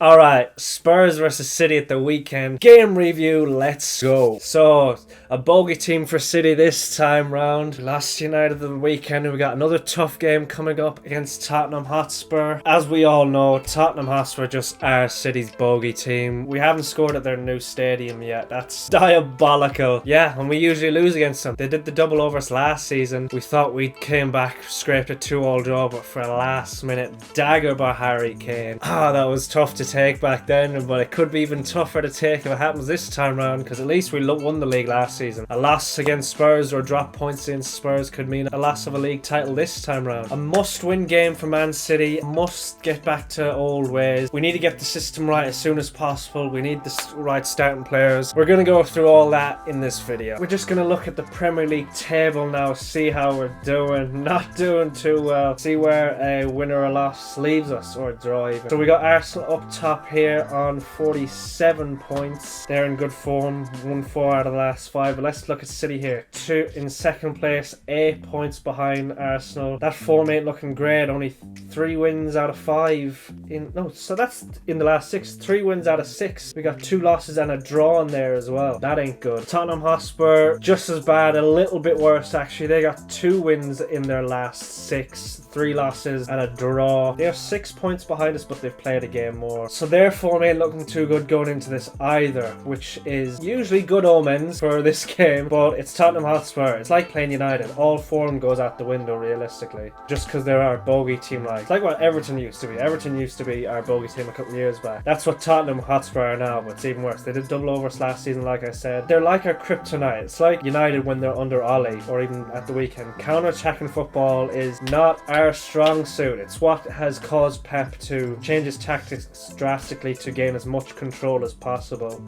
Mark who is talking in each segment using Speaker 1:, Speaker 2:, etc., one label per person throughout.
Speaker 1: Alright, Spurs versus City at the weekend. Game review, let's go. So, a bogey team for City this time round. Last United at the weekend, we got another tough game coming up against Tottenham Hotspur. As we all know, Tottenham Hotspur just are City's bogey team. We haven't scored at their new stadium yet. That's diabolical. Yeah, and we usually lose against them. They did the double overs last season. We thought we came back, scraped a 2-2 draw, but for a last minute dagger by Harry Kane. That was tough to take back then, but it could be even tougher to take if it happens this time round, because at least we won the league last season. A loss against Spurs or drop points against Spurs could mean a loss of a league title this time round. A must-win game for Man City. Must get back to old ways. We need to get the system right as soon as possible. We need the right starting players. We're going to go through all that in this video. We're just going to look at the Premier League table now, see how we're doing. Not doing too well. See where a win or a loss leaves us, or a draw even. So we got Arsenal up top here on 47 points. They're in good form, won 4 out of the last 5. But let's look at City here. 2 in second place, 8 points behind Arsenal. That form ain't looking great. Only 3 wins out of 5 so that's in the last 6. 3 wins out of 6. We got 2 losses and a draw in there as well. That ain't good. Tottenham Hotspur, just as bad, a little bit worse actually. They got 2 wins in their last 6, 3 losses and a draw. They are 6 points behind us, but they've played a game more. So their form ain't looking too good going into this either, which is usually good omens for this game, but it's Tottenham Hotspur. It's like playing United. All form goes out the window realistically, just because they're our bogey team. It's like what Everton used to be. Everton used to be our bogey team a couple of years back. That's what Tottenham Hotspur are now, but it's even worse. They did double overs last season, like I said. They're like our kryptonite. It's like United when they're under Ollie, or even at the weekend. Counter-attacking football is not our strong suit. It's what has caused Pep to change his tactics drastically to gain as much control as possible,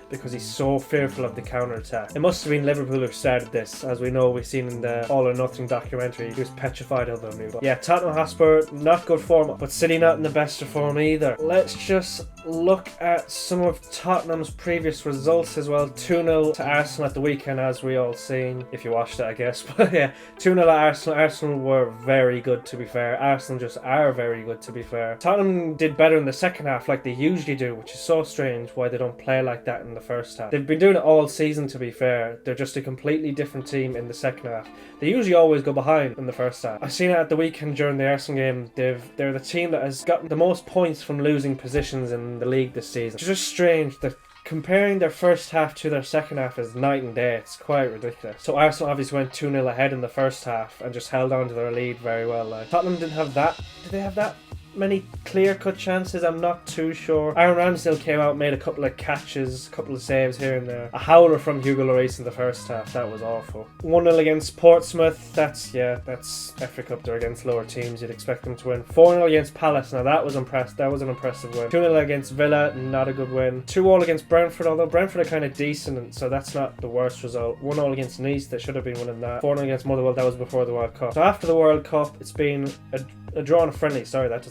Speaker 1: because he's so fearful of the counter-attack. It must have been Liverpool who started this. As we know, we've seen in the All or Nothing documentary, he was petrified of them. But yeah, Tottenham Hotspur, not good form, but City not in the best of form either. Let's just look at some of Tottenham's previous results as well. 2-0 to Arsenal at the weekend, as we all seen, if you watched it I guess. But yeah, 2-0 at Arsenal. Arsenal were very good, to be fair. Arsenal just are very good, to be fair. Tottenham did better in the second half like they usually do, which is so strange why they don't play like that in the first half. They've been doing it all season, to be fair. They're just a completely different team in the second half. They usually always go behind in the first half. I've seen it at the weekend during the Arsenal game. They're the team that has gotten the most points from losing positions in the league this season. It's just strange that comparing their first half to their second half is night and day. It's quite ridiculous. So Arsenal obviously went 2-0 ahead in the first half and just held on to their lead very well. Tottenham didn't have that. Did they have that many clear-cut chances? I'm not too sure. Aaron Ramsdale came out, made a couple of catches, a couple of saves here and there. A howler from Hugo Lloris in the first half. That was awful. 1-0 against Portsmouth. That's FA Cup. They're against lower teams. You'd expect them to win. 4-0 against Palace. Now that was That was an impressive win. 2-0 against Villa. Not a good win. 2-2 against Brentford, although Brentford are kind of decent, so that's not the worst result. 1-0 against Nice. They should have been winning that. 4-0 against Motherwell. That was before the World Cup. So after the World Cup, it's been a draw and a friendly. Sorry, that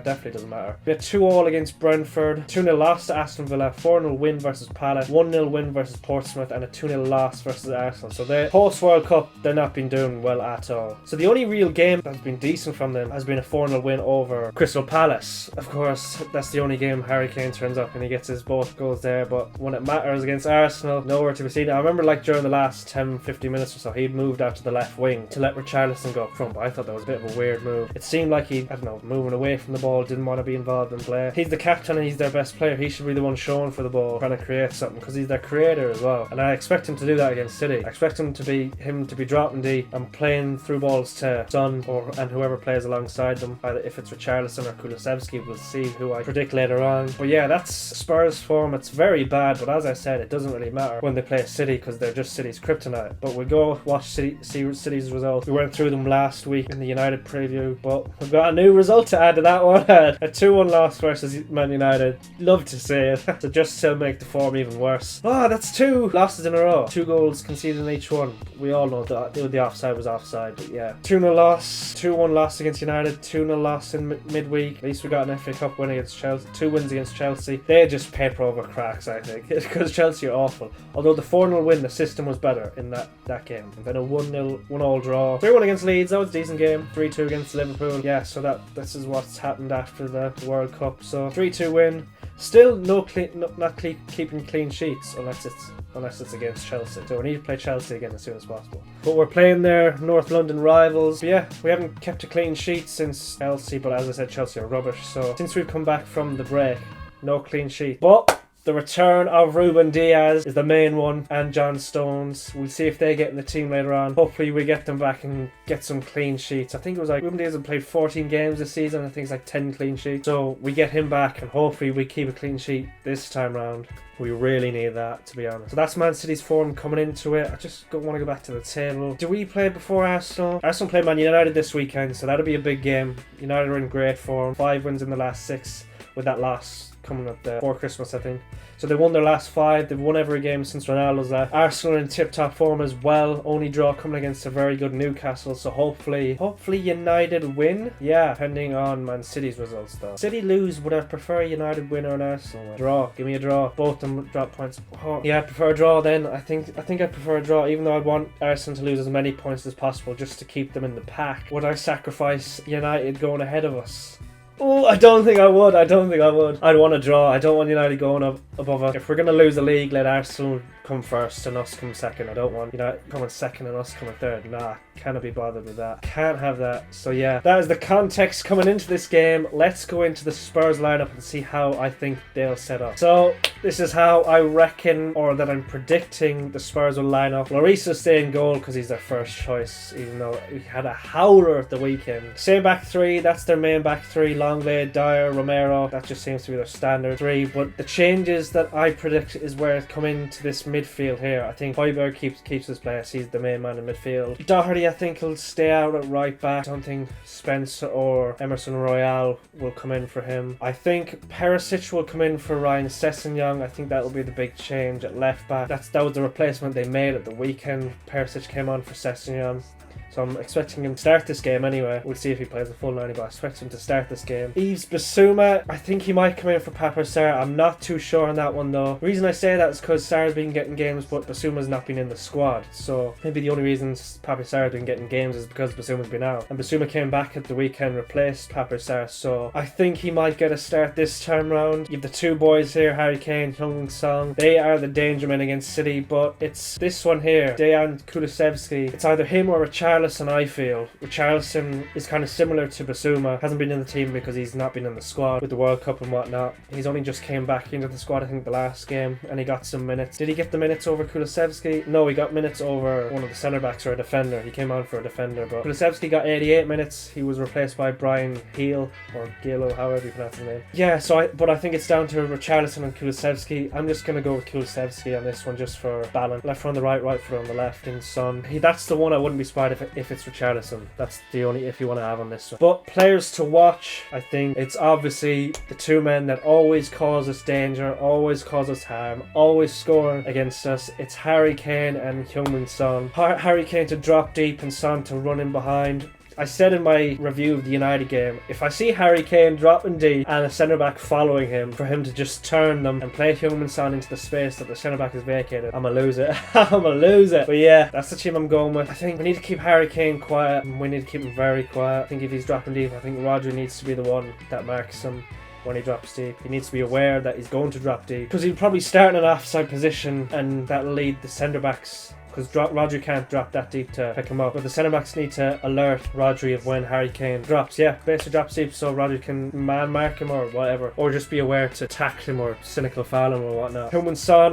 Speaker 1: definitely doesn't matter. We had 2-2 against Brentford, 2-0 loss to Aston Villa, 4-0 win versus Palace, 1-0 win versus Portsmouth, and a 2-0 loss versus Arsenal. So the post-World Cup, they're not been doing well at all. So the only real game that's been decent from them has been a 4-0 win over Crystal Palace. Of course, that's the only game Harry Kane turns up and he gets his both goals there, but when it matters against Arsenal, nowhere to be seen. I remember during the last 10-15 minutes or so, he'd moved out to the left wing to let Richarlison go up front, but I thought that was a bit of a weird move. It seemed like he, moving away from the ball, didn't want to be involved in play. He's the captain and he's their best player. He should be the one showing for the ball, trying to create something, because he's their creator as well. And I expect him to do that against City. I expect him to be dropping deep and playing through balls to Son and whoever plays alongside them. Either if it's Richarlison or Kulusevski, we'll see who I predict later on. But yeah, that's Spurs form. It's very bad, but as I said, it doesn't really matter when they play City, because they're just City's kryptonite. But we'll go watch see City's results. We went through them last week in the United preview, but we've got a new result to add to that one. A 2-1 loss versus Man United. Love to see it. So just to make the form even worse. That's 2 losses in a row. 2 goals conceded in each one. We all know that the offside was offside, but yeah. 2-0 loss, 2-1 loss against United, 2-0 loss in midweek. At least we got an FA Cup win against Chelsea. 2 wins against Chelsea. They just paper over cracks, I think, because Chelsea are awful. Although the 4-0 win, the system was better in that game. And then a 1-0 1-1 draw. 3-1 against Leeds. That was a decent game. 3-2 against Liverpool. Yeah, so this is what what's happened after the World Cup. So 3-2 win. Still not keeping clean sheets unless it's against Chelsea. So we need to play Chelsea again as soon as possible. But we're playing their North London rivals. But yeah, we haven't kept a clean sheet since Chelsea, but as I said, Chelsea are rubbish. So since we've come back from the break, no clean sheet. But the return of Ruben Diaz is the main one, and John Stones. We'll see if they get in the team later on. Hopefully we get them back and get some clean sheets. I think it was like Ruben Diaz had played 14 games this season. I think it's like 10 clean sheets. So we get him back and hopefully we keep a clean sheet this time round. We really need that, to be honest. So that's Man City's form coming into it. I just want to go back to the table. Do we play before Arsenal? Arsenal play Man United this weekend, so that'll be a big game. United are in great form. 5 wins in the last 6 with that loss coming up there before Christmas, I think. So they won their last 5. They've won every game since Ronaldo's left. Arsenal are in tip-top form as well. Only draw coming against a very good Newcastle. So hopefully United win. Yeah, depending on Man City's results though. City lose. Would I prefer United win or an Arsenal win? Draw. Give me a draw. Both of them drop points. Oh, yeah, I prefer a draw then. I think I prefer a draw, even though I want Arsenal to lose as many points as possible just to keep them in the pack. Would I sacrifice United going ahead of us? Oh, I don't think I would. I'd want a draw. I don't want United going up above us. If we're going to lose the league, let Arsenal come first and us come second. I don't want United coming second and us coming third. Nah, cannot be bothered with that. Can't have that. So yeah, that is the context coming into this game. Let's go into the Spurs lineup and see how I think they'll set up. So this is how I reckon, or that I'm predicting, the Spurs will line up. Lloris will stay in goal because he's their first choice, even though he had a howler at the weekend. Same back 3. That's their main back 3. Longley, Dyer, Romero. That just seems to be their standard 3. But the changes that I predict is where it come into this midfield here. I think Højbjerg keeps his place. He's the main man in midfield. Doherty, I think, he'll stay out at right back. I don't think Spence or Emerson Royale will come in for him. I think Perisic will come in for Ryan Sessegnon. I think that will be the big change at left back. That was the replacement they made at the weekend. Perisic came on for Sessegnon. So I'm expecting him to start this game anyway. We'll see if he plays the full 90, but I expect him to start this game. Yves Bissouma, I think he might come in for Pape Sarr. I'm not too sure on that one though. The reason I say that is because Sarr's been getting games, but Bissouma's not been in the squad. So maybe the only reason Pape Sarr's been getting games is because Bissouma's been out. And Bissouma came back at the weekend, replaced Pape Sarr. So I think he might get a start this time round. You have the 2 boys here, Harry Kane, Heung-min Son. They are the danger men against City, but it's this one here, Dejan Kulusevski. It's either him or Richarlison. I feel Richarlison is kind of similar to Bissouma. Hasn't been in the team because he's not been in the squad with the World Cup and whatnot. He's only just came back into the squad, I think, the last game, and he got some minutes. Did he get the minutes over Kulusevski? No, he got minutes over one of the centre backs or a defender. He came on for a defender, but Kulusevski got 88 minutes. He was replaced by Brian Heel or Gilo, however you pronounce his name. Yeah, but I think it's down to Richarlison and Kulusevski. I'm just gonna go with Kulusevski on this one just for balance. Left foot on the right, right foot on the left in Son. That's the one I wouldn't be surprised if it's Richarlison. That's the only if you want to have on this one. But players to watch, I think it's obviously the 2 men that always cause us danger, always cause us harm, always score against us. It's Harry Kane and Heung-min Son. Harry Kane to drop deep and Son to run in behind. I said in my review of the United game, if I see Harry Kane dropping deep and a centre-back following him, for him to just turn them and play Heung-min Son into the space that the centre-back has vacated, I'm going to lose it. I'm going to lose it. But yeah, that's the team I'm going with. I think we need to keep Harry Kane quiet, and we need to keep him very quiet. I think if he's dropping deep, I think Rodri needs to be the one that marks him when he drops deep. He needs to be aware that he's going to drop deep, because he'll probably start in an offside position, and that'll lead the centre-backs, because Rodri can't drop that deep to pick him up. But the centre-backs need to alert Rodri of when Harry Kane drops. Yeah, basically drops deep so Rodri can man mark him or whatever. Or just be aware to tackle him or cynical foul him or whatnot. Heung-min Son,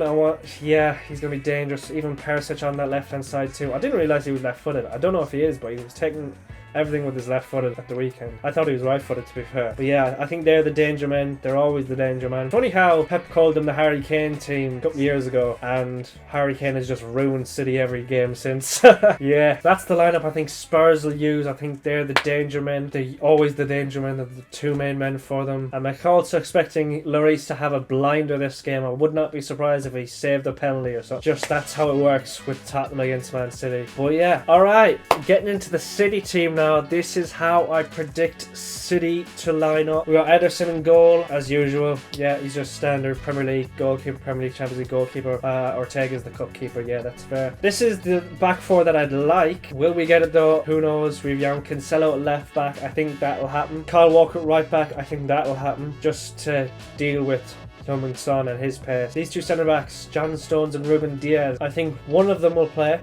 Speaker 1: yeah, he's going to be dangerous. Even Perisic on that left-hand side too. I didn't realise he was left-footed. I don't know if he is, but he was taking everything with his left footed at the weekend. I thought he was right footed, to be fair. But yeah, I think they're the danger men. They're always the danger man. Funny how Pep called them the Harry Kane team a couple of years ago, and Harry Kane has just ruined City every game since. Yeah, that's the lineup I think Spurs will use. I think they're the danger men. They're always the danger men. They're the 2 main men for them. I'm also expecting Lloris to have a blinder this game. I would not be surprised if he saved a penalty or something. Just that's how it works with Tottenham against Man City. But yeah, alright, getting into the City team now. now. This is how I predict City to line up. We got Ederson in goal, as usual. Yeah, he's just standard Premier League goalkeeper, Premier League Champions League goalkeeper. Ortega's the cup keeper. Yeah, that's fair. This is the back four that I'd like. Will we get it though? Who knows? We've young Cancelo at left back. I think that will happen. Kyle Walker at right back. I think that will happen. Just to deal with Heung-min Son and his pace. These two centre backs, John Stones and Ruben Diaz, I think one of them will play.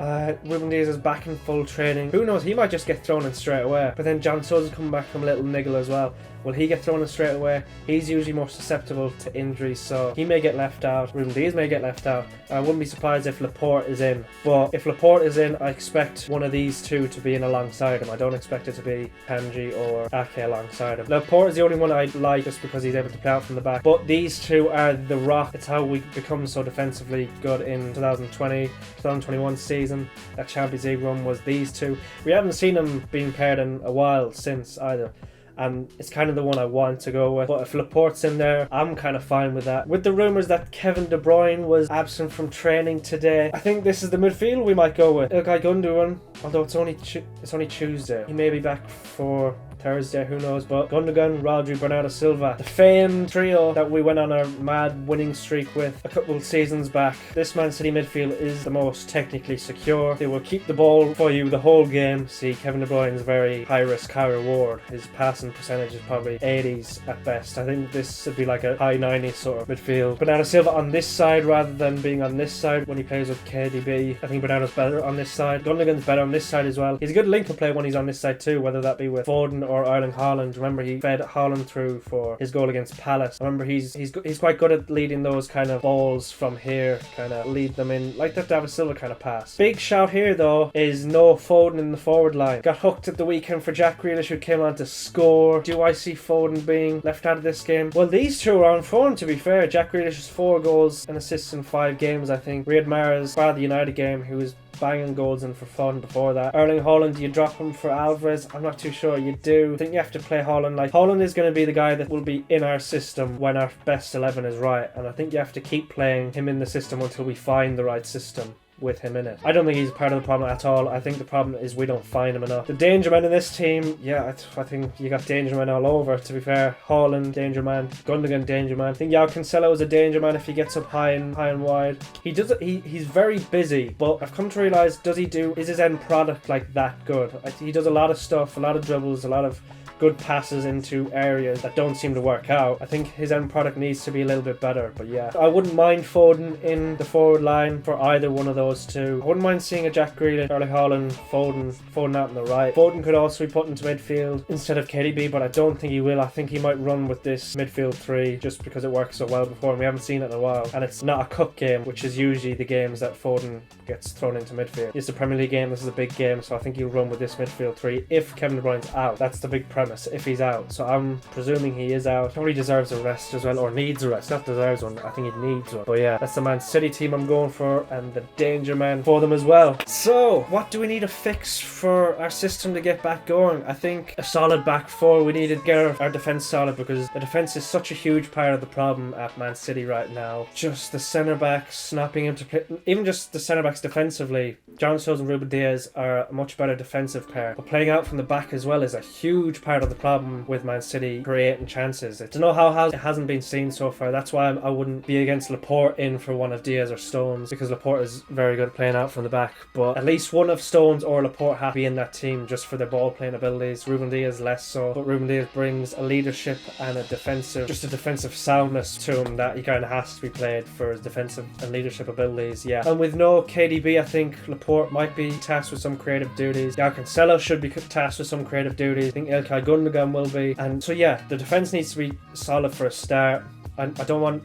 Speaker 1: Ruben Diaz is back in full training. Who knows? He might just get thrown in straight away. But then John Stones is coming back from a little niggle as well. Will he get thrown in straight away? He's usually more susceptible to injuries, so he may get left out. Ruben Diaz may get left out. I wouldn't be surprised if Laporte is in. But if Laporte is in, I expect one of these two to be in alongside him. I don't expect it to be Kanji or Ake alongside him. Laporte is the only one I like just because he's able to play out from the back. But these two are the rock. It's how we become so defensively good in 2020-2021 season. That Champions League run was these two. We haven't seen them being paired in a while since either. And it's kind of the one I want to go with. But if Laporte's in there, I'm kind of fine with that. With the rumours that Kevin De Bruyne was absent from training today, I think this is the midfield we might go with. Ilkay Gundogan, although it's only Tuesday. He may be back for Thursday, who knows, but Gundogan, Rodri, Bernardo Silva, the famed trio that we went on a mad winning streak with a couple of seasons back. This Man City midfield is the most technically secure. They will keep the ball for you the whole game. See, Kevin De Bruyne is very high risk, high reward. His passing percentage is probably 80s at best. I think this would be like a high 90s sort of midfield. Bernardo Silva on this side rather than being on this side when he plays with KDB. I think Bernardo's better on this side. Gundogan's better on this side as well. He's a good link-up play when he's on this side too, whether that be with Foden or Erling Haaland. Remember, he fed Haaland through for his goal against Palace. Remember, he's quite good at leading those kind of balls from here, kind of lead them in like that David Silva kind of pass. Big shout here though is no Foden in the forward line. Got hooked at the weekend for Jack Grealish, who came on to score. Do I see Foden being left out of this game? Well, these two are on form, to be fair. Jack Grealish has 4 goals and assists in 5 games, I think. Riyad Mahrez, part of the United game, who was banging goals in for fun before that. Erling Haaland, do you drop him for Alvarez? I'm not too sure. You do. I think you have to play Haaland. Like, Haaland is going to be the guy that will be in our system when our best 11 is right, and I think you have to keep playing him in the system until we find the right system with him in it. I don't think he's part of the problem at all. I think the problem is we don't find him enough. The danger man in this team, yeah, I think you got danger man all over, to be fair. Haaland, danger man. Gundogan, danger man. I think João Cancelo is a danger man if he gets up high and wide. He's very busy, but I've come to realise, is his end product like that good? He does a lot of stuff, a lot of dribbles, a lot of good passes into areas that don't seem to work out. I think his end product needs to be a little bit better, but yeah. I wouldn't mind Foden in the forward line for either one of those two. I wouldn't mind seeing a Jack Grealish, Erling Haaland, Foden out on the right. Foden could also be put into midfield instead of KDB, but I don't think he will. I think he might run with this midfield 3 just because it works so well before, and we haven't seen it in a while. And it's not a cup game, which is usually the games that Foden gets thrown into midfield. It's a Premier League game, this is a big game, so I think he'll run with this midfield 3 if Kevin De Bruyne's out. That's the big premise. If he's out, so I'm presuming he is out. Probably deserves a rest as well, or needs a rest. Not deserves one, I think he needs one. But yeah, that's the Man City team I'm going for, and the danger man for them as well. So what do we need to fix for our system to get back going? I think a solid back 4. We need to get our defence solid, because the defence is such a huge part of the problem at Man City right now. Just the centre backs snapping into play, even just the centre backs defensively. John Stones and Ruben Diaz are a much better defensive pair, but playing out from the back as well is a huge part of the problem with Man City creating chances. I don't know how it hasn't been seen so far. That's why I wouldn't be against Laporte in for one of Diaz or Stones, because Laporte is very good at playing out from the back, but at least one of Stones or Laporte have to be in that team just for their ball playing abilities. Ruben Diaz less so, but Ruben Diaz brings a leadership and a defensive soundness to him that he kind of has to be played for his defensive and leadership abilities. Yeah, and with no KDB, I think Laporte might be tasked with some creative duties. João Cancelo should be tasked with some creative duties. I think Ilkay Gundogan will be, and so yeah, the defense needs to be solid for a start. I don't want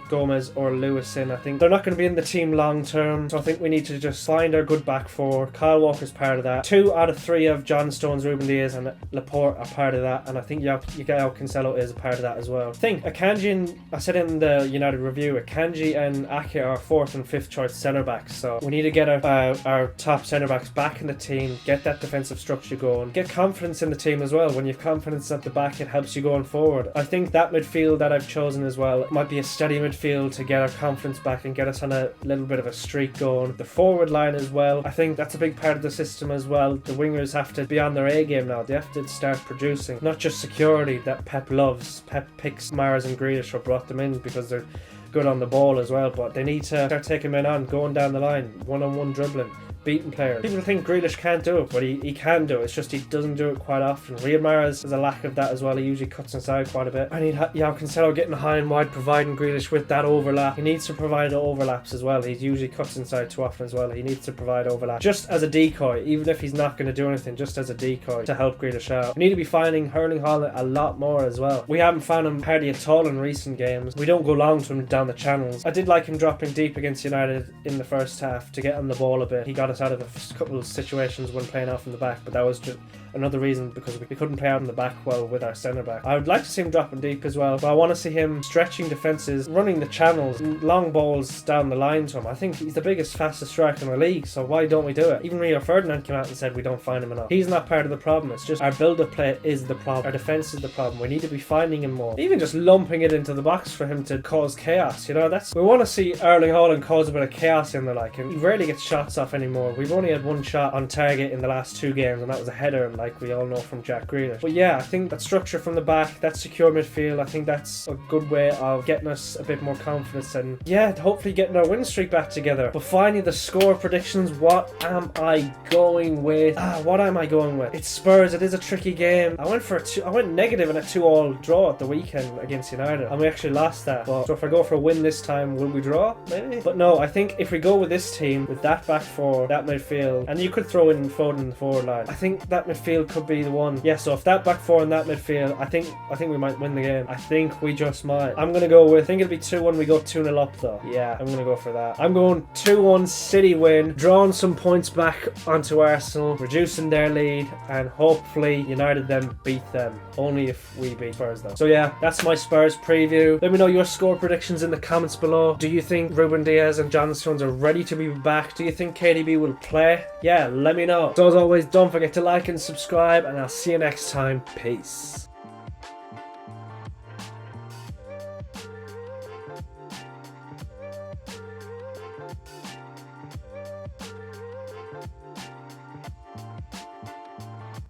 Speaker 1: Gomez or Lewis in. I think they're not going to be in the team long term, so I think we need to just find our good back 4. Kyle Walker's part of that. 2 out of 3 of John Stones, Ruben Diaz and Laporte are part of that, and I think João Cancelo is a part of that as well. I think Akanji, and I said in the United review, Akanji and Ake are 4th and 5th choice centre backs, so we need to get our top centre backs back in the team, get that defensive structure going, get confidence in the team as well. When you have confidence at the back, it helps you going forward. I think that midfield that I've chosen as well might be a steady midfield to get our confidence back and get us on a little bit of a streak going. The forward line as well, I think that's a big part of the system as well. The wingers have to be on their A game now. They have to start producing, not just security that Pep loves. Pep picks Mars and Grealish or brought them in because they're good on the ball as well, but they need to start taking men on, going down the line, one-on-one dribbling, beating players. People think Grealish can't do it, but he can do it. It's just he doesn't do it quite often. Riyad Mahrez has a lack of that as well. He usually cuts inside quite a bit. I need João Cancelo getting high and wide, providing Grealish with that overlap. He needs to provide overlaps as well. He usually cuts inside too often as well. He needs to provide overlap just as a decoy, even if he's not going to do anything, just as a decoy to help Grealish out. We need to be finding Erling Haaland a lot more as well. We haven't found him hardly at all in recent games. We don't go long to him down the channels. I did like him dropping deep against United in the first half to get on the ball a bit. He got us out of a couple of situations when playing out from the back, but that was just another reason because we couldn't play out in the back well with our centre back. I would like to see him dropping deep as well, but I want to see him stretching defences, running the channels, long balls down the line to him. I think he's the biggest, fastest striker in the league, so why don't we do it? Even Rio Ferdinand came out and said we don't find him enough. He's not part of the problem. It's just our build-up play is the problem. Our defence is the problem. We need to be finding him more. Even just lumping it into the box for him to cause chaos, you know, we want to see Erling Haaland cause a bit of chaos in there, like, and he rarely gets shots off anymore. We've only had one shot on target in the last 2 games, and that was a header, like we all know from Jack Grealish. But yeah, I think that structure from the back, that secure midfield, I think that's a good way of getting us a bit more confidence and yeah, hopefully getting our win streak back together. But finally, the score predictions. What am I going with? It's Spurs. It is a tricky game. I went negative in a 2-2 draw at the weekend against United, and we actually lost that. But so if I go for a win this time, will we draw? Maybe. But no, I think if we go with this team, with that back four, that midfield, and you could throw in Foden in the forward line, I think that midfield could be the one. Yeah, so if that back four and that midfield, I think we might win the game. I think we just might. I'm gonna go with, I think it'll be 2-1. We go 2-0 up though. Yeah, I'm gonna go for that. I'm going 2-1 City win, drawing some points back onto Arsenal, reducing their lead, and hopefully United then beat them. Only if we beat Spurs though. So yeah, that's my Spurs preview. Let me know your score predictions in the comments below. Do you think Ruben Diaz and John Stones are ready to be back? Do you think KDB will play? Yeah, let me know. So as always, don't forget to like and subscribe, and I'll see you next time. Peace.